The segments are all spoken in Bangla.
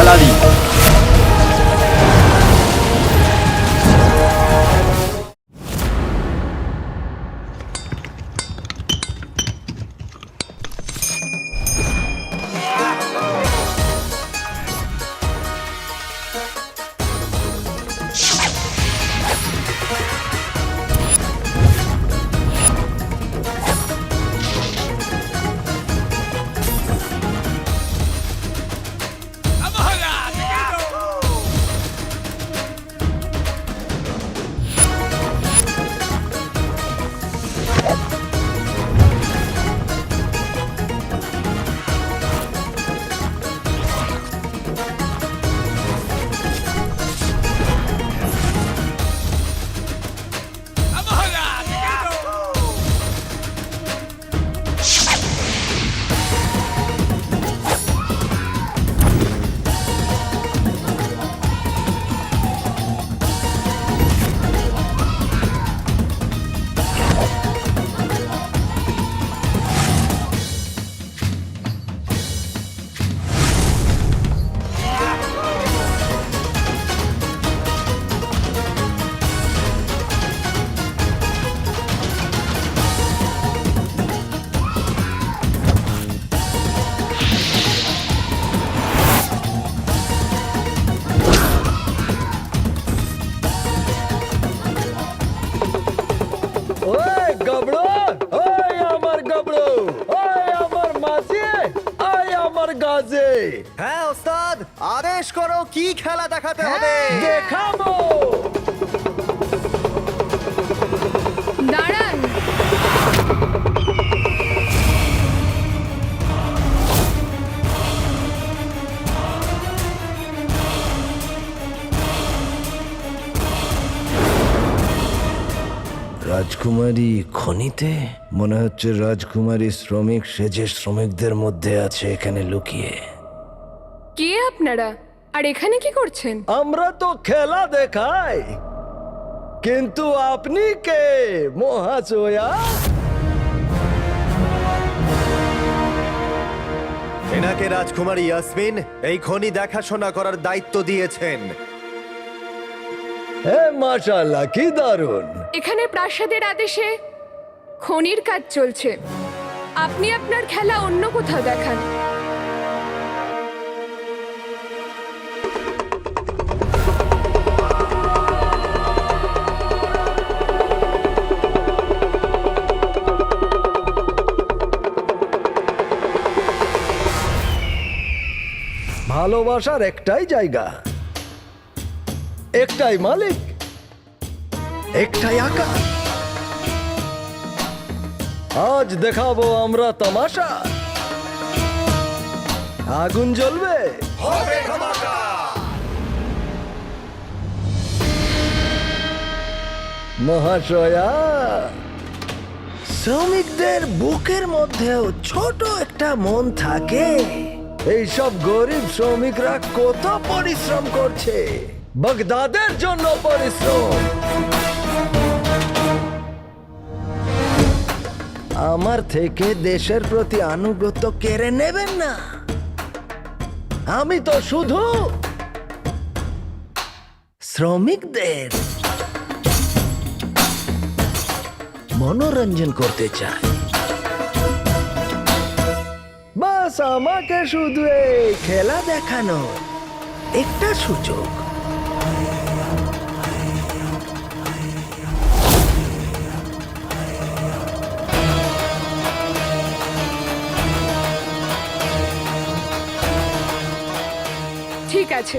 আলাদি। ওই গবড়ো, ওই আমার গবড়ো, ওই আমার মাসি, ওই আমার গাজে। হ্যাঁ ওস্তাদ, আদেশ করো কি খেলা দেখাতে হবে। দেখাবো। দাঁড়ান। রাজকুমারী খনিতে? মনে হচ্ছে রাজকুমারী শ্রমিক সেজে শ্রমিকদের মধ্যে আছে এখানে লুকিয়ে। কে আপনারা আর এখানে কি করছেন? আমরা তো খেলা দেখাই, কিন্তু আপনি কে মহাশয়া? এনাকে রাজকুমারী ইয়াসমিন এই খনি দেখাশোনা করার দায়িত্ব দিয়েছেন। হে মাশাআল্লাহ, কি দারুণ। এখানে প্রাসাদের আদেশে খনির কাজ চলছে। আপনি আপনার খেলা অন্য কোথাও দেখান। ভালোবাসার একটাই জায়গা, একটাই মালিক, একটাই আকার। আজ দেখাবো আমরা তামাশা। আগুন জ্বলবে, মহাশয়া। শ্রমিকদের বুকের মধ্যেও ছোট একটা মন থাকে। এইসব গরিব শ্রমিকরা কত পরিশ্রম করছে, বাগদাদের জন্য পরিশ্রম। আমার থেকে দেশের প্রতি আনুগত্য কেড়ে নেবেন না। আমি তো শুধু শ্রমিকদের মনোরঞ্জন করতে চাই। বাস আমাকে শুধু এই খেলা দেখানো একটা সুযোগ। ঠিক আছে,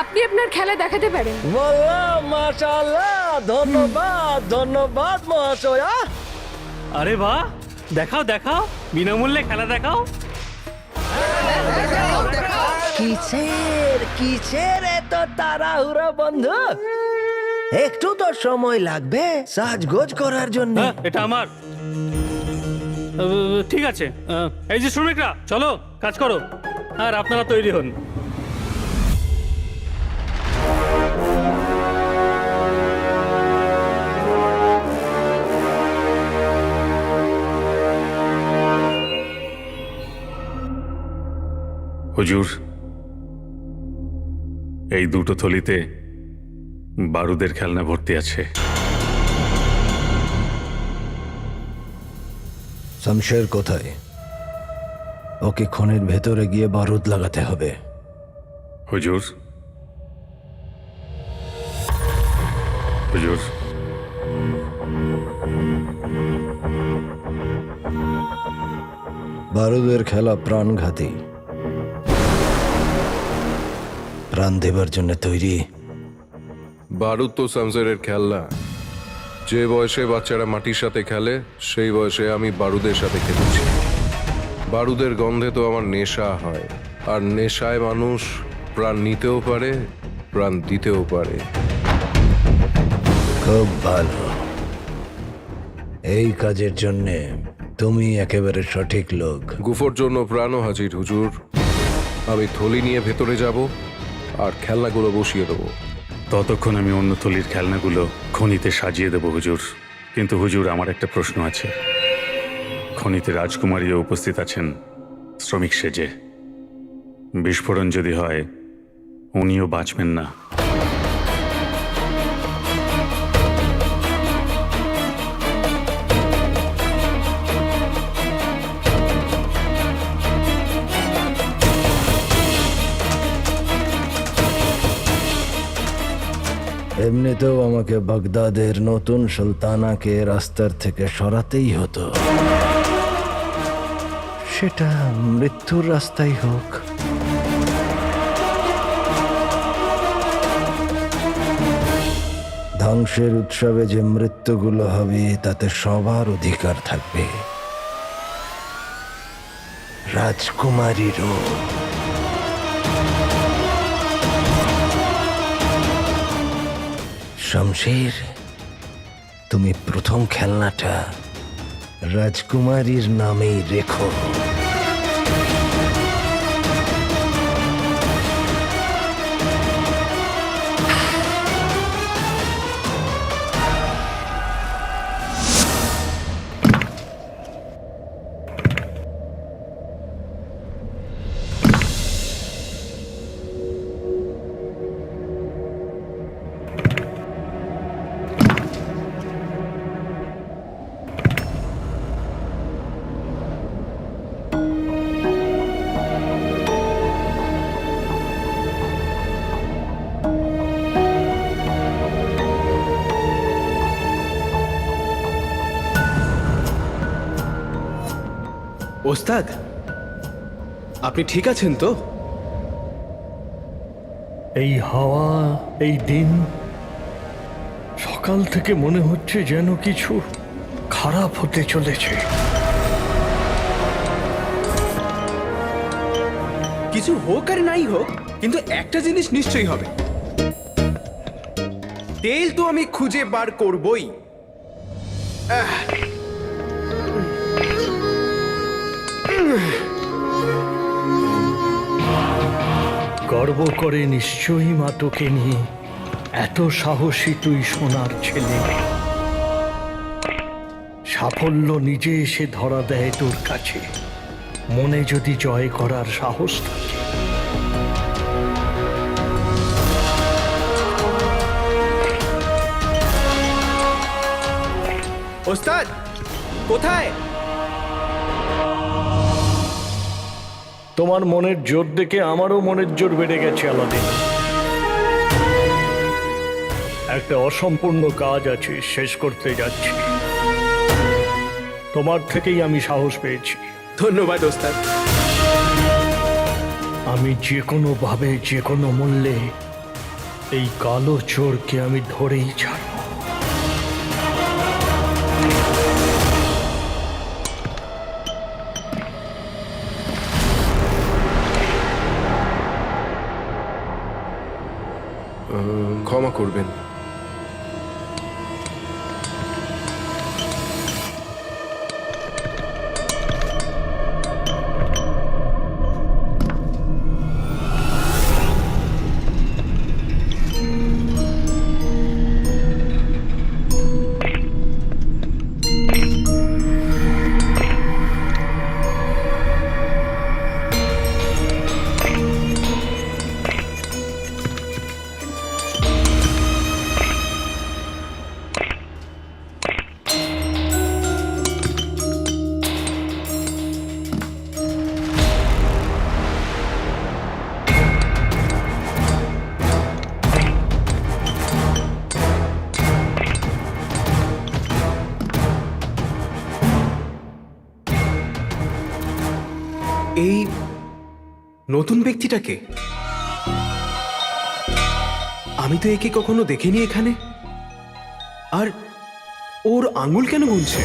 আপনি আপনার খেলা দেখাতে পারেন। বললাম মাশাআল্লাহ, ধন্যবাদ ধন্যবাদ মহাশয়া। আরে বাহ, দেখাও দেখাও, বিনামূল্যে খেলা দেখাও। কিসের কিসের এত তাড়াহুড়ো বন্ধু? একটু তো সময় লাগবে সাজগোজ করার জন্য। হ্যাঁ, এটা আমার। ঠিক আছে, এই যে শ্রমিকরা, চলো কাজ করো, আর আপনারা তৈরি হন। হুজুর, এই দুটো থলিতে বারুদের খেলনা ভর্তি আছে। শমশের কোথায়? ওকে খনির ভেতরে গিয়ে বারুদ লাগাতে হবে। হুজুর, হুজুর, বারুদের খেলা প্রাণঘাতী। প্রাণ দেবার জন্য তৈরি। বারুদ তো শামশেরের খেলনা। যে বয়সে বাচ্চারা মাটির সাথে খেলে সেই বয়সে আমি বারুদের সাথে খেলেছি। বারুদের গন্ধে তো আমার নেশা হয়, আর নেশায় মানুষ প্রাণ নিতেও পারে, প্রাণ দিতেও পারে। খুব ভালো। এই কাজের জন্য তুমি একেবারে সঠিক লোক। গুফোর জন্য প্রাণও হাজির হুজুর। আমি থলি নিয়ে ভেতরে যাব আর খেলনাগুলো বসিয়ে দেবো। ততক্ষণ আমি অন্য থলির খেলনাগুলো খনিতে সাজিয়ে দেব হুজুর। কিন্তু হুজুর, আমার একটা প্রশ্ন আছে। খনিতে রাজকুমারীও উপস্থিত আছেন শ্রমিক সেজে। বিস্ফোরণ যদি হয়, উনিও বাঁচবেন না। এমনিতেও আমাকে বাগদাদের নতুন সুলতানাকে রাস্তার থেকে সরাতেই হতো, সেটা মৃত্যুর রাস্তাই হোক। ধ্বংসের উৎসবে যে মৃত্যুগুলো হবে তাতে সবার অধিকার থাকবে, রাজকুমারীরও। শমশের, তুমি প্রথম খেলনাটা রাজকুমারীর নামেই রেখো। ওস্তাদ, আপনি ঠিক আছেন তো? এই হাওয়া, এই দিন, সকাল থেকে মনে হচ্ছে যেন কিছু খারাপ হতে চলেছে। কিছু হোক আর নাই হোক, কিন্তু একটা জিনিস নিশ্চয়ই হবে। তেল তো আমি খুঁজে বার করবই। গর্ব করে নিশ্চয়ই মা তোকে নিয়ে। এত সাহসী তুই সোনার ছেলে। সাফল্য নিজে এসে ধরা দেয় তোর কাছে, মনে যদি জয় করার সাহস থাকে। ওস্তাদ, কোথায়? তোমার মনের জোর দেখে আমারও মনের জোর বেড়ে গেছে আলাদিন। একটা অসম্পূর্ণ কাজ আছে, শেষ করতে যাচ্ছি। তোমার থেকেই আমি সাহস পেয়েছি। ধন্যবাদ ওস্তাদ। আমি যে কোনো ভাবে, যে কোনো মূল্যে এই কালো চোরকে আমি ধরেই ছাড়ব। ক্ষমা করবেন। এই নতুন ব্যক্তিটাকে আমি তো একে কখনো দেখিনি এখানে। আর ওর আঙুল কেন গুনছে?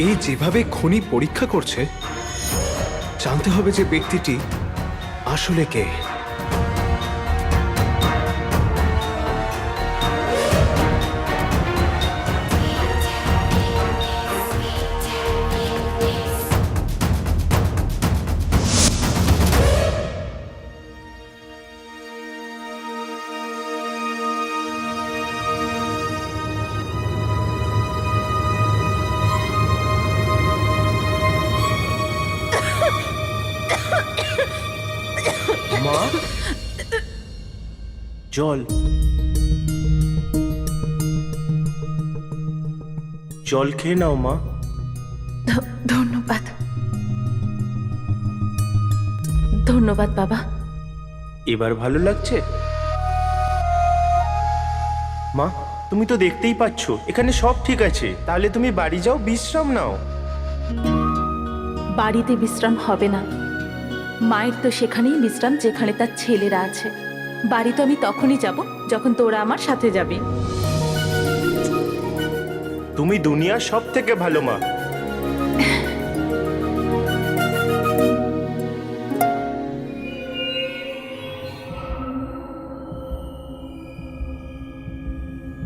এই যেভাবে খনি পরীক্ষা করছে, জানতে হবে যে ব্যক্তিটি আসলে কে। মা, জল জল খেয়ে নাও মা। ধন্যবাদ, ধন্যবাদ বাবা। এবার ভালো লাগছে? মা, তুমি তো দেখতেই পাচ্ছ এখানে সব ঠিক আছে। তাহলে তুমি বাড়ি যাও, বিশ্রাম নাও। বাড়িতে বিশ্রাম হবে না, মায়ের তো সেখানেই বিশ্রাম যেখানে তার ছেলেরা আছে। বাড়ি তো আমি তখনই যাব যখন তোরা আমার সাথে যাবি। তুমি দুনিয়ার সব থেকে ভালো মা।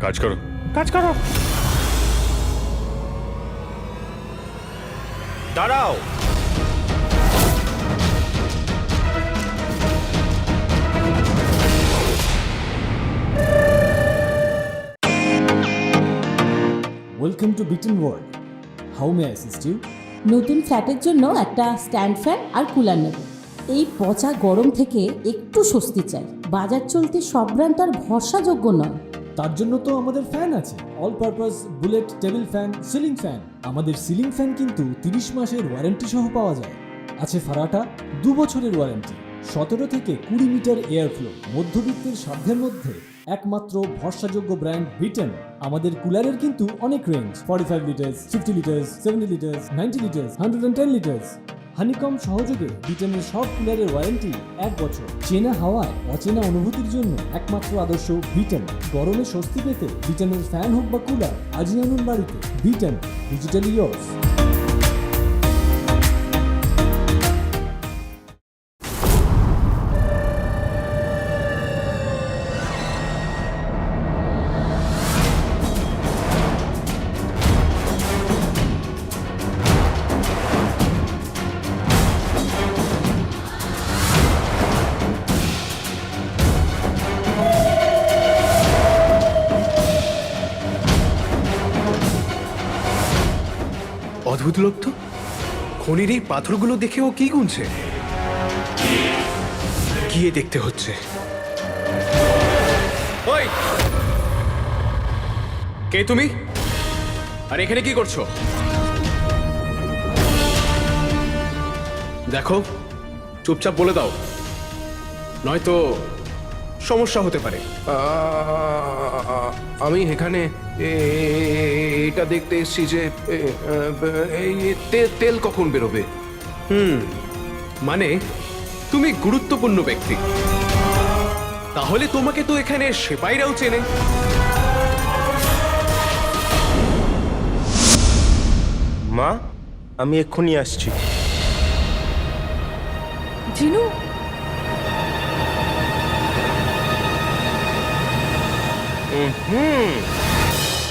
কাজ করো। কাজ করো। দাঁড়াও। Welcome to Bitten world. How may assist you? নতুন ফ্ল্যাটের জন্য একটা স্ট্যান্ড ফ্যান আর কুলার নেব। এই পচা গরম থেকে একটু স্বস্তি চাই। বাজার চলতে সব ব্র্যান্ড তো আর ভরসাযোগ্য নয়। তার জন্য তো আমাদের ফ্যান আছে, all purpose bullet table fan, ceiling fan. আমাদের সিলিং ফ্যান কিন্তু 30 মাসের ওয়ারেন্টি সহ পাওয়া যায়। আছে ফারাটা 2 বছরের ওয়ারেন্টি, 17 থেকে 20 মিটার এয়ার ফ্লো, মধ্যবিত্তের সাধ্যের মধ্যে একমাত্র ভরসাযোগ্য ব্র্যান্ড বিটেন। আমাদের কুলারের কিন্তু অনেক range, 45 litres, 50 litres, 70 litres, 90 litres, 110 litres. Honeycomb সহযোগে বিটেনের সব কুলারের ওয়ারেন্টি 1 বছর। চেনা হাওয়ায় অচেনা অনুভূতির জন্য একমাত্র আদর্শ বিটেন। গরমে স্বস্তি পেতে বিটেনের ফ্যান হোক বা কুলার, আজই আনুন বাড়িতে। Beaten, digitally years. অদ্ভুত লোক তো। খনির এই পাথরগুলো দেখে ও কি গুনছে? গিয়ে দেখতে হচ্ছে। ওই, কে তুমি? আর এখানে কি করছো? দেখো, চুপচাপ বলে দাও, নয়তো সমস্যা হতে পারে। আমি এখানে এটা দেখতে এসেছি যে এই তেল কখন বেরোবে। মানে তুমি গুরুত্বপূর্ণ ব্যক্তি, তাহলে তোমাকে তো এখানে সেপাইরাও চেনে। মা, আমি এক্ষুনি আসছি। জিনু,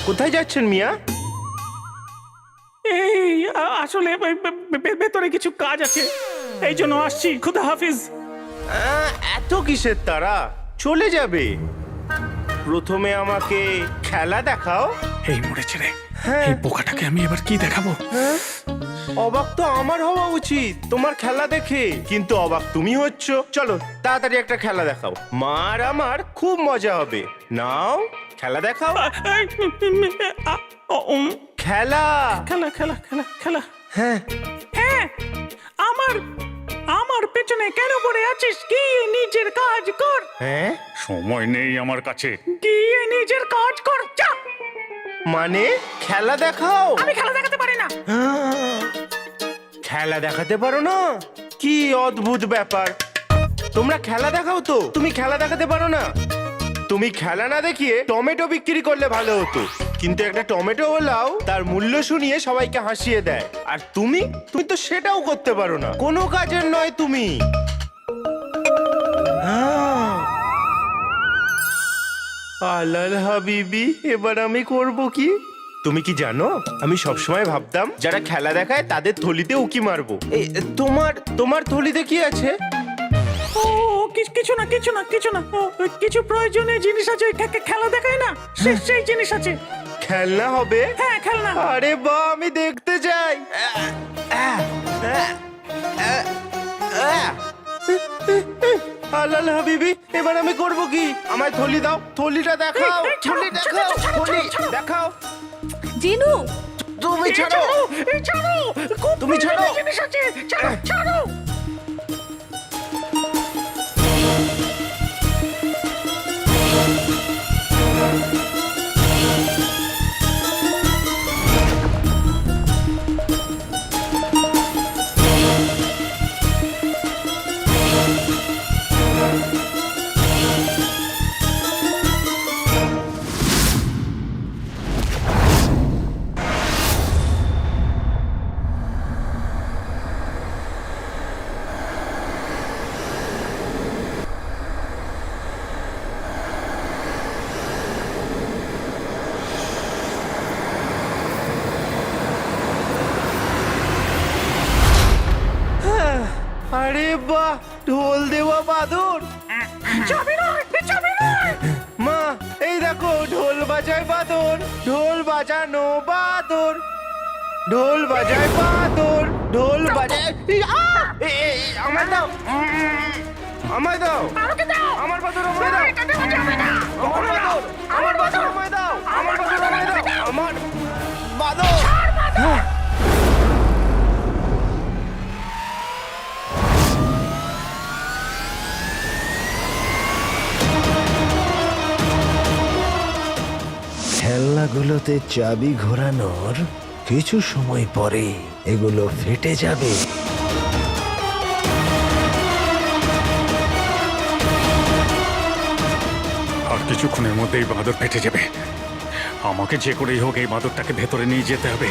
কোথায় যাচ্ছেন মিয়া? এই আসলে ভেতরে কিছু কাজ আছে, এই জন্য আসছি। খুদা হাফিজ। এত কিসের তারা? চলে যাবে। প্রথমে আমাকে খেলা দেখাও। এই মরেছে রে, হ্যাঁ। এই পোকাটাকে আমি এবার কি দেখাবো? অবাক তো আমার হওয়া উচিত তোমার খেলা দেখে, কিন্তু অবাক তুমি হচ্ছ। চলো তাড়াতাড়ি একটা খেলা দেখাও, মার আমার খুব মজা হবে। নাও খেলা দেখাও। খেলা খেলা খেলা খেলা খেলা। হ্যাঁ, হ্যাঁ, আমার আমার পেটে পেছনে কেন পড়ে আছিস? গিয়ে নিজের কাজ কর। হ্যাঁ সময় নেই আমার কাছে। গিয়ে নিজের কাজ কর, যা। মানে খেলা দেখাও? আমি খেলা দেখাতে পারি না। খেলা দেখাতে পারো না? কি অদ্ভুত ব্যাপার! তোমরা খেলা দেখাও তো, তুমি খেলা দেখাতে পারো না? তুমি খেলা না দেখিয়ে টমেটো বিক্রি করলে ভালো হতো, কিন্তু একটা টমেটো ওলাও তার মূল্য শুনিয়ে সবাইকে হাসিয়ে দেয়। আর তুমি তুমি তো সেটাও করতে পারো না, কোনো কাজের নয় তুমি। আলাল হাবিবি, এবার আমি করব কি? তুমি কি জানো, আমি সবসময় ভাবতাম যারা খেলা দেখায় তাদের থলিতে উকি মারবো। তোমার থলিতে কি আছে? ও কিছু না কিছু না কিছু না। কিছু প্রয়োজনীয় জিনিস আছে, খেলা দেখায় না, সেই জিনিস আছে। খেলনা হবে? হ্যাঁ, খেলনা। আরে বাহ, আমি দেখতে চাই। আলাল হাবিবি, এবার আমি করব কি? আমায় থলি দাও, থলিটা দেখাও, থলি দেখাও, থলি দেখাও। জিনু, তুমি ছাড়ো, তুমি ছাড়ো। জিনিস আছে, ছাড়ো। আরে বাহ, ঢোল দেওয়া বাদর। মা, এই দেখো, ঢোল বাজায় বাদর, ঢোল বাজানো বাদর, ঢোল বাজায় বাদর, ঢোল বাজায়। আমায় দাও, আমায় দাও, আমার বাদর আমায় দাও, আমার বাদর, আমার বাদর আমায় দাও, আমার বাদর আমায় দাও, আমার বাদর। খেলনাগুলোতে চাবি ঘোরানোর কিছু সময় পরে এগুলো ফেটে যাবে। আর কিছুক্ষণের মধ্যেই বাঁদর ফেটে যাবে। আমাকে যে করেই হোক এই বাঁদরটাকে ভেতরে নিয়ে যেতে হবে।